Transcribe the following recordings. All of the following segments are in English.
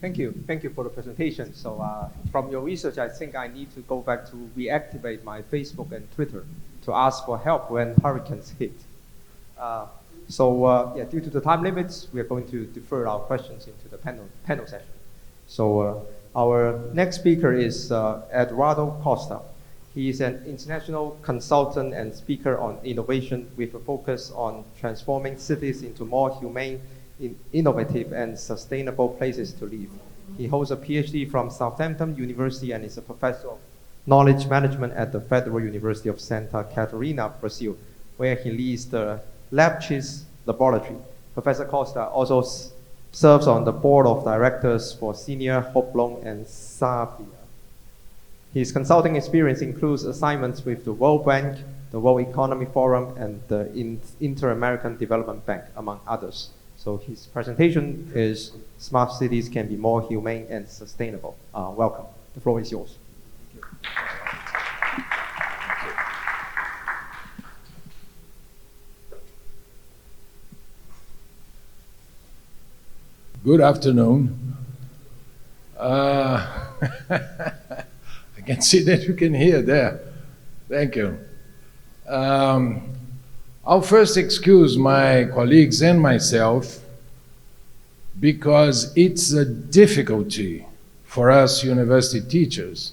Thank you. Thank you for the presentation. So from your research, I think I need to go back to reactivate my Facebook and Twitter to ask for help when hurricanes hit. Due to the time limits, we are going to defer our questions into the panel session. So our next speaker is Eduardo Costa. He is an international consultant and speaker on innovation with a focus on transforming cities into more humane, innovative, and sustainable places to live. He holds a PhD from Southampton University and is a professor of knowledge management at the Federal University of Santa Catarina, Brazil, where he leads the LabChis laboratory. Professor Costa also serves on the board of directors for Senior, Hoplong, and Sabia. His consulting experience includes assignments with the World Bank, the World Economic Forum, and the Inter-American Development Bank, among others. So his presentation is Smart Cities Can Be More Humane and Sustainable. Welcome. The floor is yours. Good afternoon. I can see that you can hear there. Thank you. I'll first excuse my colleagues and myself because it's a difficulty for us university teachers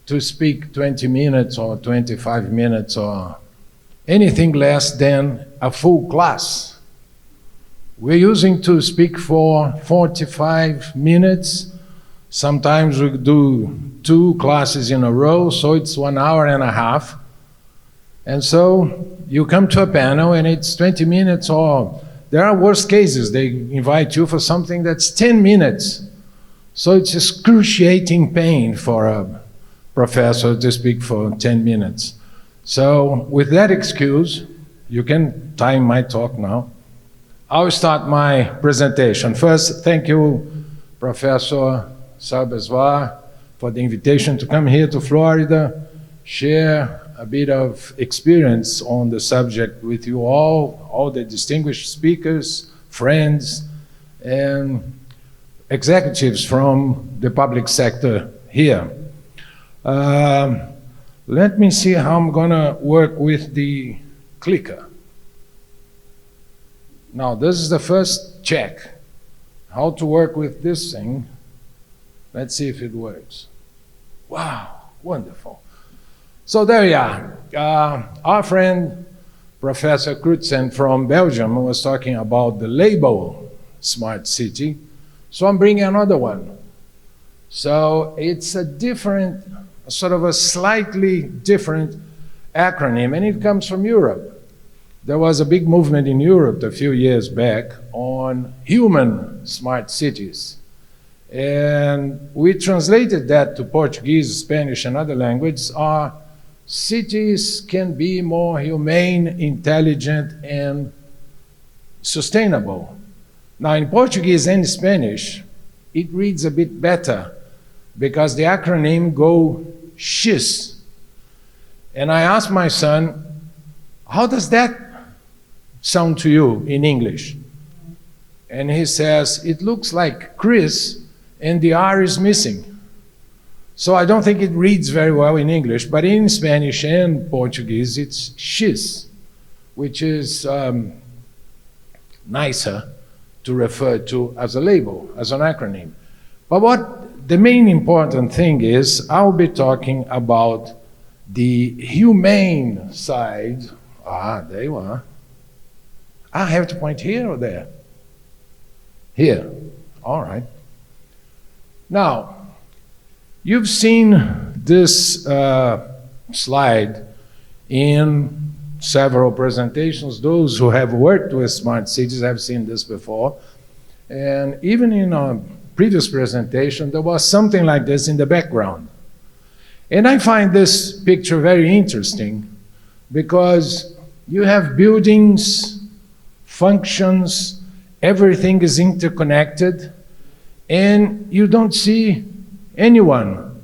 to speak 20 minutes or 25 minutes or anything less than a full class. We're using to speak for 45 minutes. Sometimes we do 2 classes in a row, so it's 1 hour and a half. And so you come to a panel and it's 20 minutes, or there are worse cases. They invite you for something that's 10 minutes. So it's excruciating pain for a professor to speak for 10 minutes. So with that excuse, you can time my talk now. I'll start my presentation. First, thank you, Professor Salbesvar, for the invitation to come here to Florida, share a bit of experience on the subject with you all the distinguished speakers, friends, and executives from the public sector here. Let me see how I'm gonna work with the clicker. Now, this is the first check, how to work with this thing. Let's see if it works. Wow, wonderful. So there you are. Our friend, Professor Crutzen from Belgium, was talking about the label smart city. So I'm bringing another one. So it's a different, sort of a slightly different acronym, and it comes from Europe. There was a big movement in Europe a few years back on human smart cities. And we translated that to Portuguese, Spanish, and other languages. Our cities can be more humane, intelligent, and sustainable. Now, in Portuguese and Spanish, it reads a bit better because the acronym go X. And I asked my son, how does that sound to you in English? And he says, it looks like Chris and the R is missing. So I don't think it reads very well in English, but in Spanish and Portuguese, it's X, which is nicer to refer to as a label, as an acronym. But what the main important thing is, I'll be talking about the humane side. There you are. I have to point here or there? Here. All right. Now, you've seen this slide in several presentations. Those who have worked with smart cities have seen this before. And even in a previous presentation, there was something like this in the background. And I find this picture very interesting because you have buildings, functions, everything is interconnected, and you don't see anyone.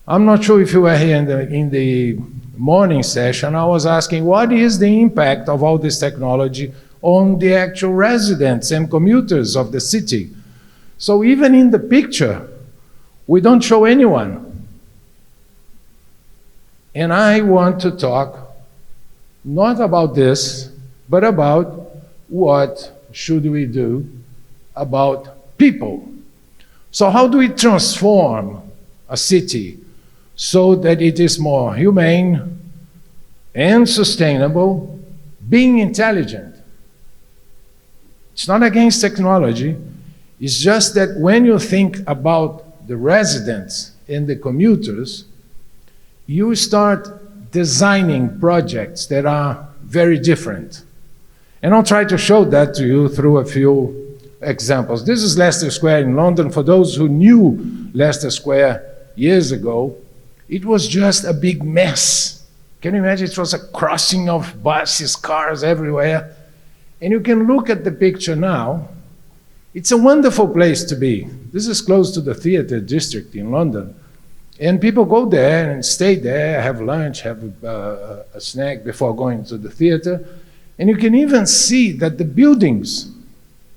I'm not sure if you were here in the morning session. I was asking, what is the impact of all this technology on the actual residents and commuters of the city? So even in the picture, we don't show anyone. And I want to talk not about this, but about what should we do about people. So how do we transform a city so that it is more humane and sustainable, being intelligent? It's not against technology. It's just that when you think about the residents and the commuters, you start designing projects that are very different. And I'll try to show that to you through a few examples. This is Leicester Square in London. For those who knew Leicester Square years ago, it was just a big mess. Can you imagine? It was a crossing of buses, cars everywhere. And you can look at the picture now. It's a wonderful place to be. This is close to the theater district in London. And people go there and stay there, have lunch, have a snack before going to the theater. And you can even see that the buildings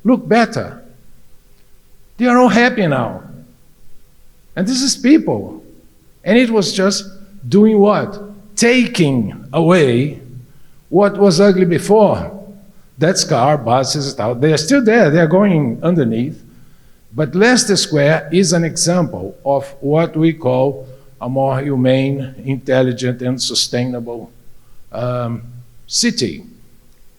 look better. They are all happy now. And this is people. And it was just doing what? Taking away what was ugly before. That's car, buses, they are still there, they are going underneath. But Leicester Square is an example of what we call a more humane, intelligent, and sustainable city.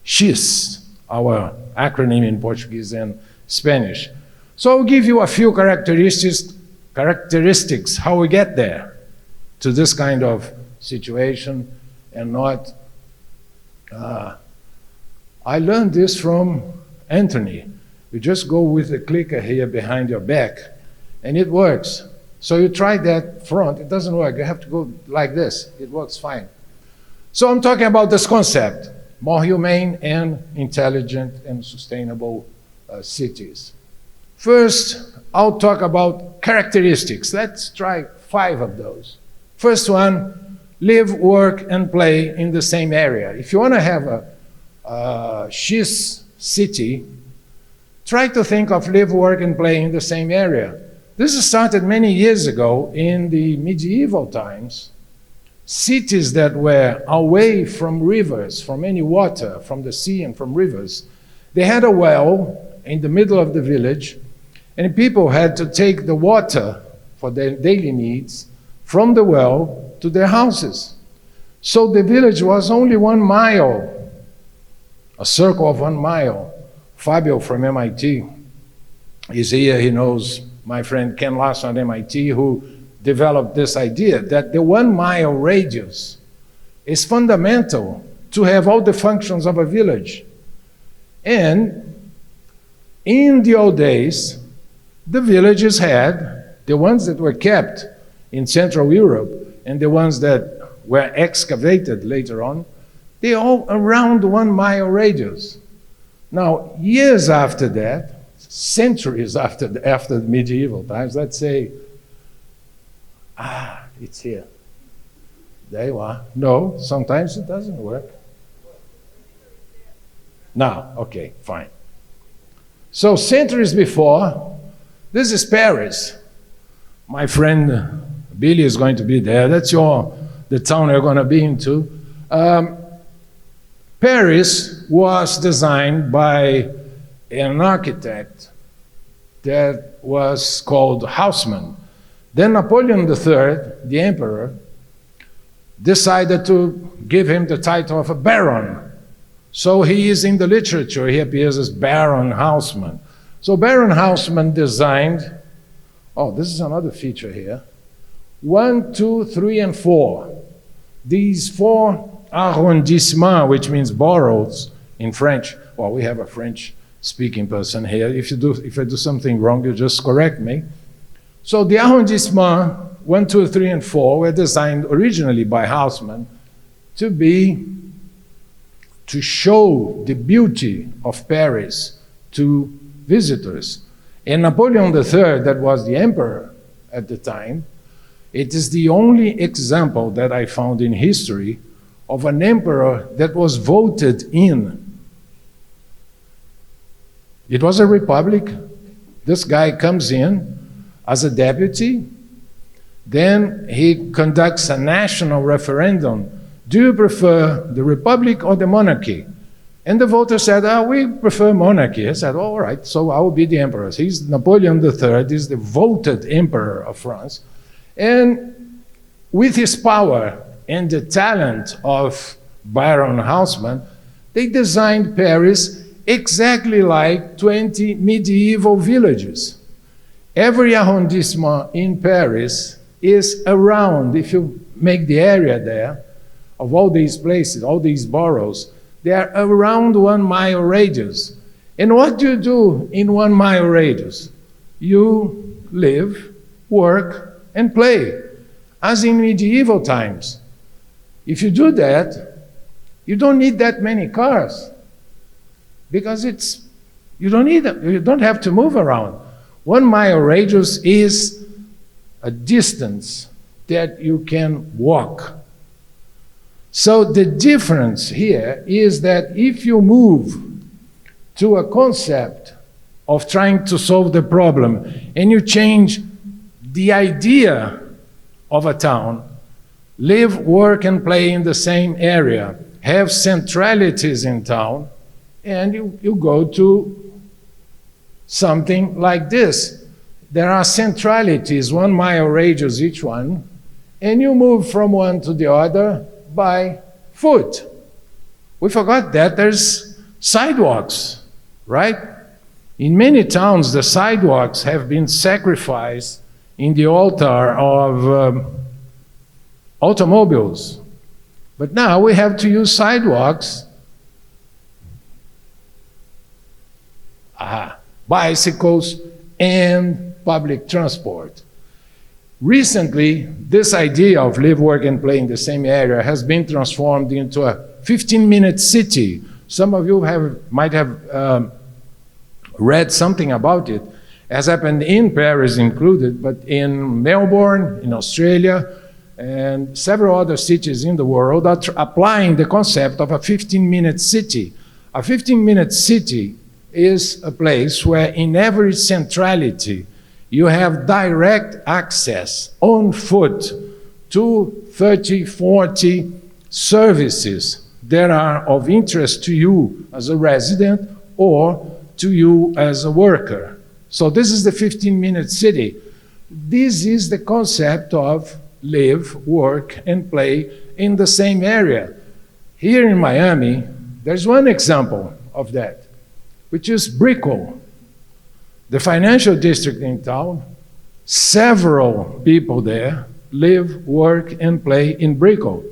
XIS, our acronym in Portuguese and Spanish. So I'll give you a few characteristics how we get there to this kind of situation and not. I learned this from Anthony. You just go with the clicker here behind your back, and it works. So you try that front, it doesn't work. You have to go like this. It works fine. So I'm talking about this concept, more humane and intelligent and sustainable cities. First, I'll talk about characteristics. Let's try 5 of those. First one, live, work, and play in the same area. If you want to have a XIS city, try to think of live, work, and play in the same area. This started many years ago in the medieval times. Cities that were away from rivers, from any water, from the sea and from rivers, they had a well in the middle of the village, and people had to take the water for their daily needs from the well to their houses. So the village was only 1 mile, a circle of 1 mile. Fabio from MIT is here. He knows my friend Ken Larson at MIT, who developed this idea that the 1 mile radius is fundamental to have all the functions of a village. And in the old days, the villages had, the ones that were kept in Central Europe and the ones that were excavated later on, they all around 1 mile radius. Now, years after that, centuries after the medieval times, let's say, it's here. There you are. No, sometimes it doesn't work. Now, okay, fine. So centuries before, this is Paris. My friend Billy is going to be there. That's the town you're going to be into. Paris was designed by an architect that was called Haussmann. Then Napoleon III, the emperor, decided to give him the title of a baron. So he is in the literature, he appears as Baron Haussmann. So Baron Haussmann designed, this is another feature here, 1, 2, 3, and 4. These 4 arrondissements, which means boroughs in French. Well, we have a French-speaking person here. If I do something wrong, you just correct me. So the arrondissements 1, 2, 3, and 4 were designed originally by Haussmann to show the beauty of Paris to visitors. And Napoleon III, that was the emperor at the time, it is the only example that I found in history of an emperor that was voted in. It was a republic, This guy comes in as a deputy, then he conducts a national referendum. Do you prefer the republic or the monarchy? And the voters said, we prefer monarchy. I said, all right, so I will be the emperor. He's Napoleon III, he's the voted emperor of France. And with his power and the talent of Baron Haussmann, they designed Paris exactly like 20 medieval villages. Every arrondissement in Paris is around, if you make the area there, of all these places, all these boroughs, they are around 1 mile radius. And what do you do in 1 mile radius? You live, work, and play, as in medieval times. If you do that, you don't need that many cars, because you don't have to move around. 1 mile radius is a distance that you can walk. So the difference here is that if you move to a concept of trying to solve the problem and you change the idea of a town, live, work, and play in the same area, have centralities in town, and you go to something like this. There are centralities, 1 mile radius each one, and you move from one to the other by foot. We forgot that there's sidewalks, right? In many towns, the sidewalks have been sacrificed in the altar of automobiles. But now we have to use sidewalks, bicycles, and public transport. Recently, this idea of live, work, and play in the same area has been transformed into a 15-minute city. Some of you might have read something about it, as happened in Paris included, but in Melbourne, in Australia, and several other cities in the world are applying the concept of a 15-minute city. A 15-minute city is a place where in every centrality you have direct access on foot to 30, 40 services that are of interest to you as a resident or to you as a worker. So this is the 15-minute city. This is the concept of live, work, and play in the same area. Here in Miami, there's one example of that, which is Brickell, the financial district in town. Several people there live, work, and play in Brickell.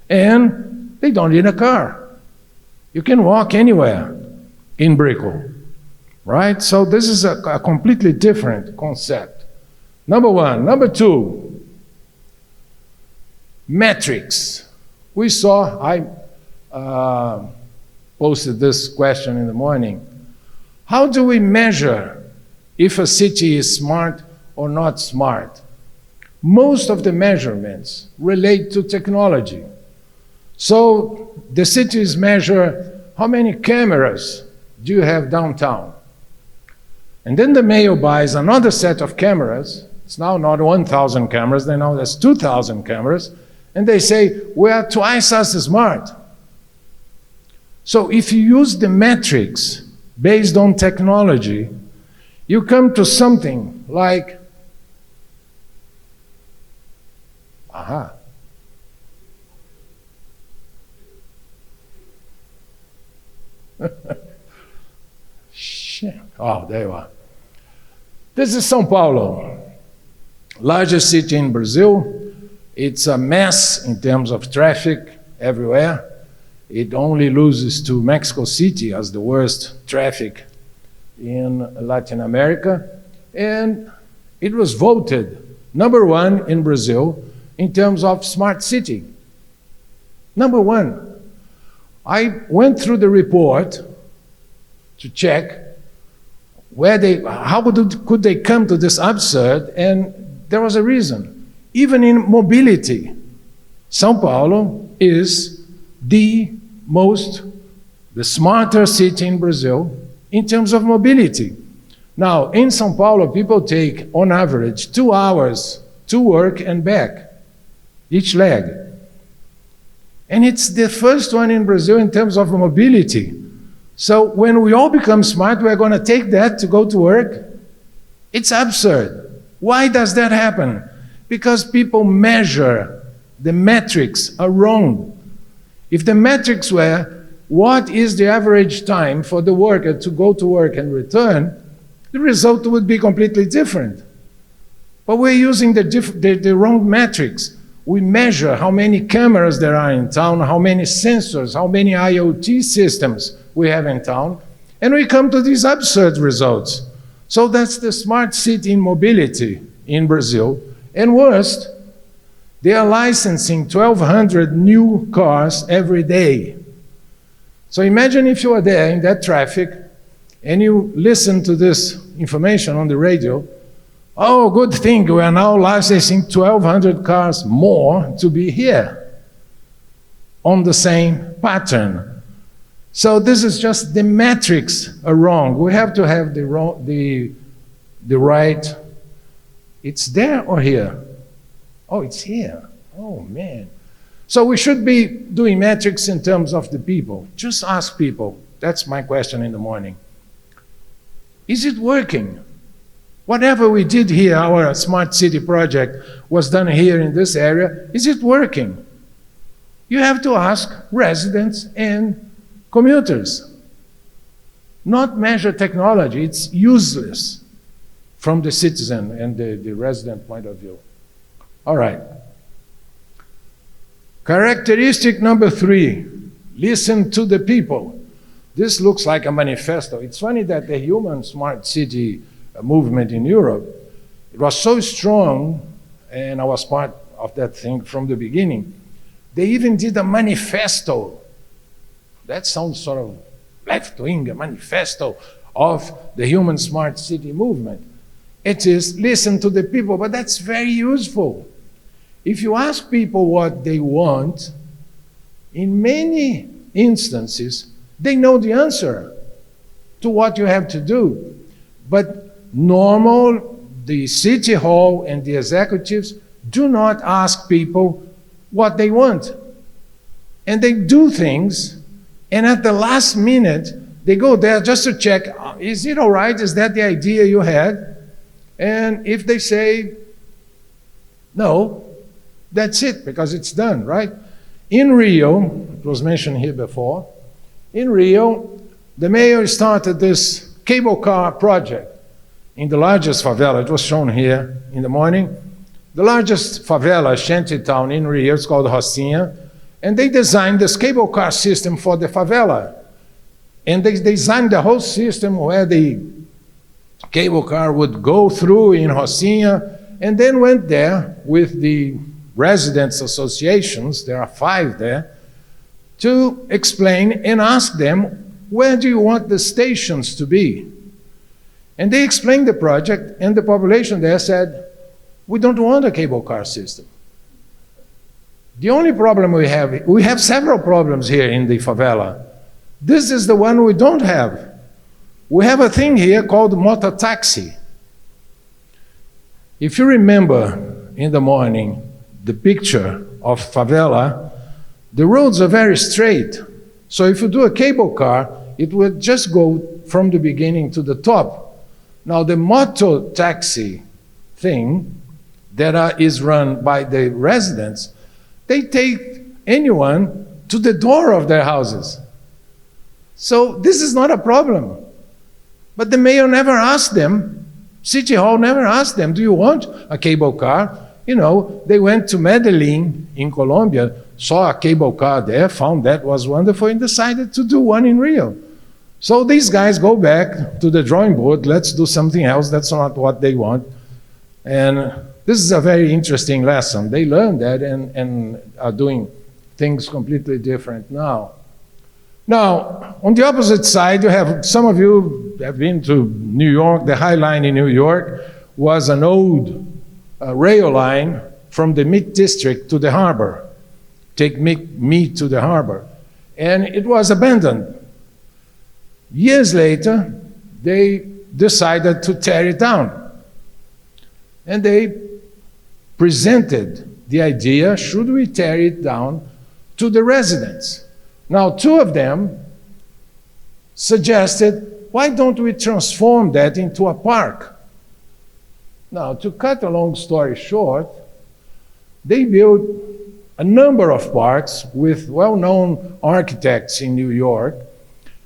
And they don't need a car. You can walk anywhere in Brickell, right? So this is a completely different concept. Number one. Number two, metrics. We saw, I posted this question in the morning. How do we measure if a city is smart or not smart? Most of the measurements relate to technology. So the cities measure how many cameras do you have downtown? And then the mayor buys another set of cameras. It's now not 1,000 cameras, they now there's 2,000 cameras. And they say, we are twice as smart. So if you use the metrics based on technology, you come to something like, Shit. Oh, there you are. This is São Paulo, largest city in Brazil. It's a mess in terms of traffic everywhere. It only loses to Mexico City as the worst traffic in Latin America. And it was voted #1 in Brazil in terms of smart city. #1. I went through the report to check how could they come to this absurd, and there was a reason. Even in mobility, São Paulo is the smarter city in Brazil in terms of mobility. Now, in São Paulo, people take, on average, 2 hours to work and back, each leg. And it's the first one in Brazil in terms of mobility. So when we all become smart, we're going to take that to go to work? It's absurd. Why does that happen? Because people measure, the metrics are wrong. If the metrics were, what is the average time for the worker to go to work and return, the result would be completely different. But we're using the wrong metrics. We measure how many cameras there are in town, how many sensors, how many IoT systems we have in town, and we come to these absurd results. So that's the smart city mobility in Brazil. And worst, they are licensing 1,200 new cars every day. So imagine if you are there in that traffic and you listen to this information on the radio. Oh, good thing, we are now licensing 1,200 cars more to be here on the same pattern. So this is just the metrics are wrong. We have to have the right. It's there or here? Oh, it's here. Oh, man. So we should be doing metrics in terms of the people. Just ask people. That's my question in the morning. Is it working? Whatever we did here, our smart city project was done here in this area, is it working? You have to ask residents and commuters. Not measure technology, it's useless from the citizen and the resident point of view. All right. Characteristic number 3, listen to the people. This looks like a manifesto. It's funny that the Humane Smart City movement in Europe, it was so strong, and I was part of that thing from the beginning. They even did a manifesto. That sounds sort of left-wing, a manifesto of the Humane Smart City movement. It is listen to the people, but that's very useful. If you ask people what they want, in many instances, they know the answer to what you have to do. But the city hall and the executives do not ask people what they want. And they do things, and at the last minute, they go there just to check, is it all right? Is that the idea you had? And if they say no, that's it, because it's done, right? In Rio, it was mentioned here before, in Rio, the mayor started this cable car project in the largest favela. It was shown here in the morning. The largest favela, shanty town in Rio, it's called Rocinha, and they designed this cable car system for the favela. And they designed the whole system where the cable car would go through in Rocinha, and then went there with the residents' associations, there are 5 there, to explain and ask them, where do you want the stations to be? And they explained the project, and the population there said, we don't want a cable car system. The only problem we have several problems here in the favela. This is the one we don't have. We have a thing here called motor taxi. If you remember in the morning the picture of favela, the roads are very straight. So if you do a cable car, it would just go from the beginning to the top. Now the motor taxi thing that is run by the residents, they take anyone to the door of their houses. So this is not a problem. But the mayor never asked them, City Hall never asked them, do you want a cable car? You know, they went to Medellin in Colombia, saw a cable car there, found that was wonderful, and decided to do one in Rio. So these guys go back to the drawing board, let's do something else, that's not what they want. And this is a very interesting lesson. They learned that and are doing things completely different now. Now, on the opposite side, you have, some of you have been to New York. The High Line in New York was an old rail line from the Meat District to the harbor. Take meat to the harbor. And it was abandoned. Years later, they decided to tear it down. And they presented the idea, should we tear it down, to the residents. Now, two of them suggested, why don't we transform that into a park? Now, to cut a long story short, they built a number of parks with well-known architects in New York,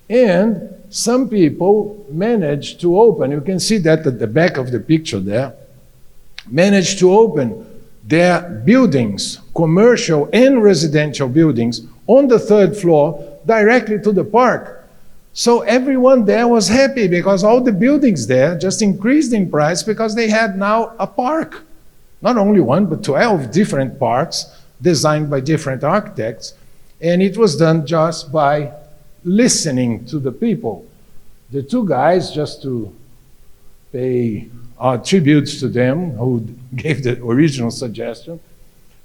and some people managed to open, you can see that at the back of the picture there, managed to open their buildings, commercial and residential buildings, on the third floor directly to the park. So everyone there was happy because all the buildings there just increased in price because they had now a park. Not only one, but 12 different parks designed by different architects. And it was done just by listening to the people. The two guys, just to pay our tributes to them, who gave the original suggestion,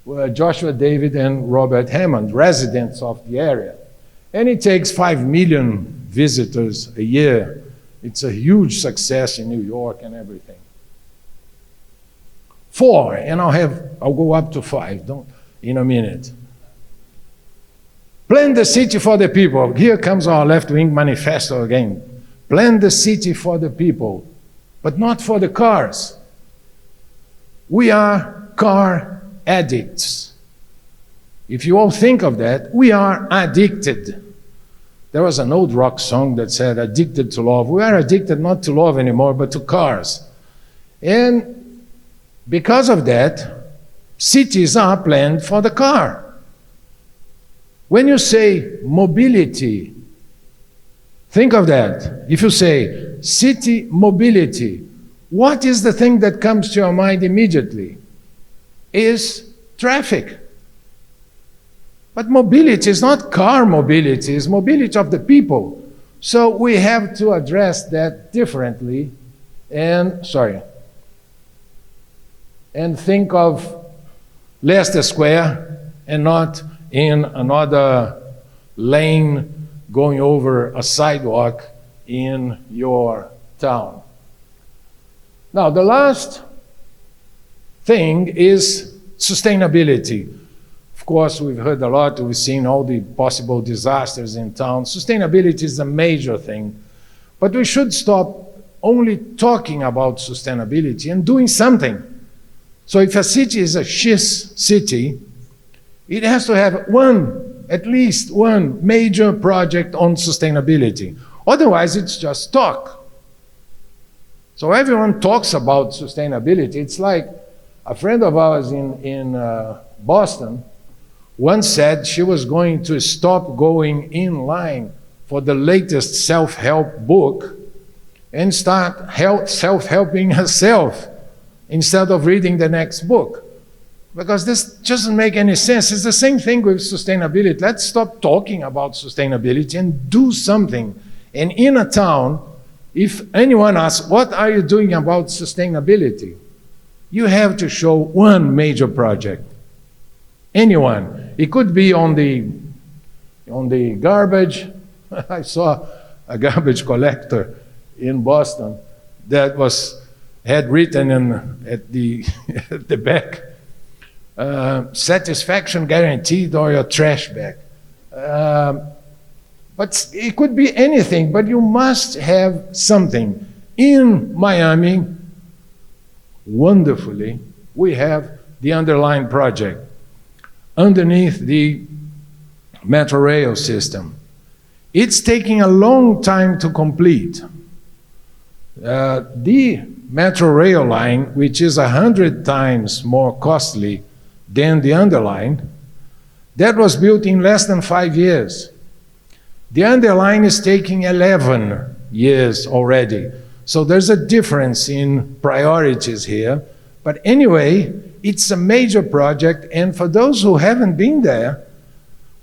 were Joshua David and Robert Hammond, residents of the area. And it takes 5 million visitors a year. It's a huge success in New York and everything. 4, and I'll go up to 5 in a minute. Plan the city for the people. Here comes our left-wing manifesto again. Plan the city for the people, but not for the cars. We are car addicts. If you all think of that, we are addicted. There was an old rock song that said, addicted to love. We are addicted not to love anymore, but to cars. And because of that, cities are planned for the car. When you say mobility, think of that. If you say city mobility, what is the thing that comes to your mind immediately? Is traffic. But mobility is not car mobility, it's mobility of the people. So we have to address that differently and think of Leicester Square and not in another lane going over a sidewalk in your town. Now, the last thing is sustainability. Of course, we've heard a lot, we've seen all the possible disasters in town. Sustainability is a major thing, but we should stop only talking about sustainability and doing something. So if a city is a SHIS city, it has to have at least one major project on sustainability. Otherwise, it's just talk. So everyone talks about sustainability. It's like a friend of ours in Boston once said she was going to stop going in line for the latest self-help book and start self-helping herself instead of reading the next book. Because this doesn't make any sense. It's the same thing with sustainability. Let's stop talking about sustainability and do something. And in a town, if anyone asks, what are you doing about sustainability? You have to show one major project. Anyone. It could be on the garbage. I saw a garbage collector in Boston that had written at the back, satisfaction guaranteed or your trash bag. But it could be anything, but you must have something. In Miami, wonderfully, we have the Underline project underneath the metro rail system. It's taking a long time to complete. The metro rail line, which is 100 times more costly than the Underline, that was built in less than 5 years. The Underline is taking 11 years already. So there's a difference in priorities here. But anyway, it's a major project, and for those who haven't been there,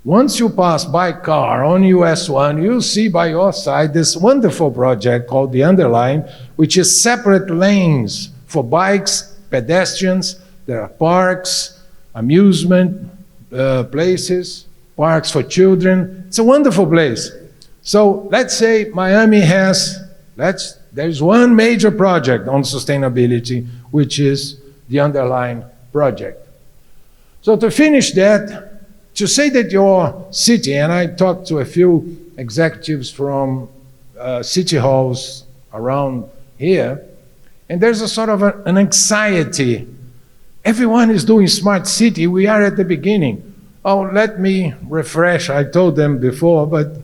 once you pass by car on US 1, you'll see by your side this wonderful project called the Underline, which is separate lanes for bikes, pedestrians. There are parks, amusement places, parks for children. It's a wonderful place. So let's say Miami has, let's there's one major project on sustainability, which is the underlying project. So to finish that, to say that your city, and I talked to a few executives from city halls around here, and there's a sort of an anxiety. Everyone is doing smart city, we are at the beginning. Oh, let me refresh, I told them before, but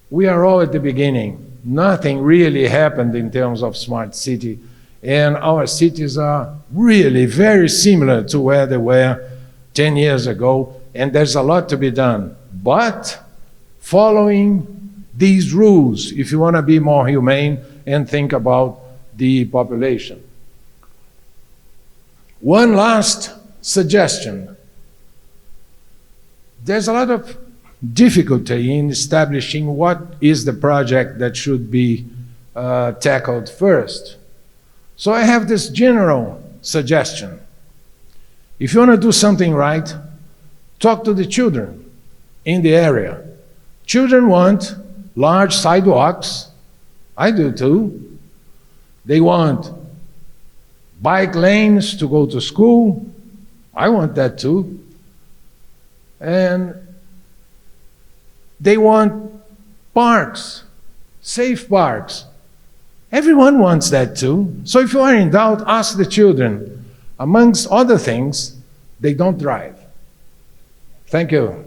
we are all at the beginning. Nothing really happened in terms of smart city, and our cities are really very similar to where they were 10 years ago, and there's a lot to be done. But following these rules, if you want to be more humane and think about the population. One last suggestion. There's a lot of difficulty in establishing what is the project that should be tackled first. So I have this general suggestion. If you want to do something right, talk to the children in the area. Children want large sidewalks. I do too. They want bike lanes to go to school. I want that too. And they want parks, safe parks. Everyone wants that too. So if you are in doubt, ask the children. Amongst other things, they don't drive. Thank you.